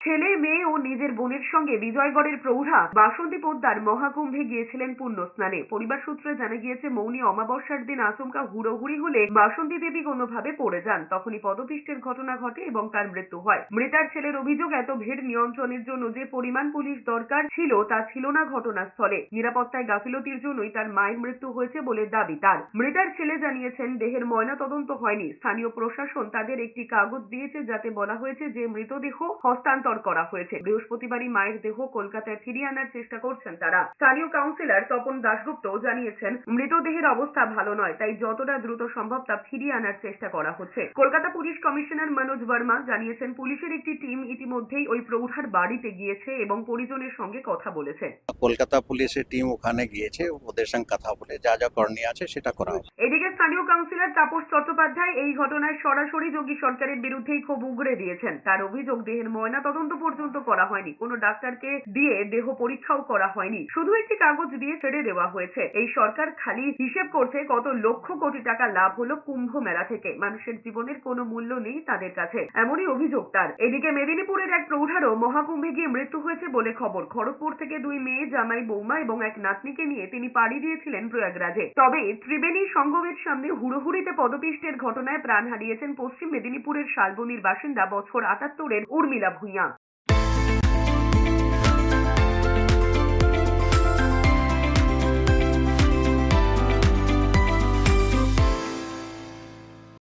ছেলে মেয়ে ও নিজের বোনের সঙ্গে বিজয়গড়ের প্রৌঢ়া বাসন্তী পোদ্দার মহাকুম্ভে গিয়েছিলেন পুণ্য স্নানে। পরিবার সূত্রে জানা গিয়েছে, মৌনী অমাবস্যার দিন আচমকা হুড়োহুড়ি হলে বাসন্তী দেবী কোনোভাবে পড়ে যান। তখনই পদপিষ্টের ঘটনা ঘটে এবং তার মৃত্যু হয়। মৃতার ছেলের অভিযোগ, এত ভিড় নিয়ন্ত্রণের জন্য যে পরিমাণ পুলিশ দরকার ছিল তা ছিল না ঘটনাস্থলে। নিরাপত্তায় গাফিলতির জন্যই তার মায়ের মৃত্যু হয়েছে বলে দাবি তার। মৃতার ছেলে জানিয়েছেন, দেহের ময়না তদন্ত হয়নি। স্থানীয় প্রশাসন তাদের একটি কাগজ দিয়েছে যাতে বলা হয়েছে যে মৃতদেহ হস্তান্তর করা হয়েছে। বৃহস্পতিবারই মায়ের দেহ কলকাতায় ফিরিয়ে আনার চেষ্টা করছেন তারা। স্থানীয় কাউন্সিলর তপন দাশগুপ্ত জানিয়েছেন, মৃতদেহের অবস্থা ভালো নয়, তাই যতটা দ্রুত সম্ভব তা ফিরিয়ে আনার চেষ্টা করা হচ্ছে। কলকাতা পুলিশ কমিশনার মনোজ বর্মা জানিয়েছেন, পুলিশের একটি টিম ইতিমধ্যেই ওই প্রৌঢ়ার বাড়িতে গিয়েছে এবং পরিজনের সঙ্গে কথা বলেছে। কলকাতা পুলিশের টিম ওখানে গিয়েছে, ওদের সঙ্গে কথা বলে যা যা করণীয় আছে সেটা করা হবে। এদিকে স্থানীয় কাউন্সিলর তাপস চট্টোপাধ্যায় এই ঘটনায় সরাসরি যোগী সরকারের বিরুদ্ধেই ক্ষোভ উগড়ে দিয়েছেন। তার অভিযোগ, দেহের ময়না তদন্ত পর্যন্ত করা হয়নি, কোনো ডাক্তারকে দিয়ে দেহ পরীক্ষাও করা হয়নি, শুধু একটি কাগজ দিয়ে ছেড়ে দেওয়া হয়েছে। এই সরকার খালি হিসেব করছে কত লক্ষ কোটি টাকা লাভ হলো কুম্ভ মেলা থেকে। মানুষের জীবনের কোনো মূল্য নেই তাদের কাছে, এমনই অভিযোগ তার। এদিকে মেদিনীপুরের এক প্রৌঢ়ারও মহাকুম্ভে গিয়ে মৃত্যু হয়েছে বলে খবর। খড়গপুর থেকে দুই মেয়ে, জামাই, বৌমা এবং এক নাতনিকে নিয়ে তিনি পাড়ি দিয়েছিলেন প্রয়াগরাজে। তবে ত্রিবেণী সঙ্গমের সামনে হুড়োহুড়িতে পদপিষ্টের ঘটনায় প্রাণ হারিয়েছেন পশ্চিম মেদিনীপুরের শালবনির বাসিন্দা বছর ৭৮-এর উর্মিলা ভূঁইয়া।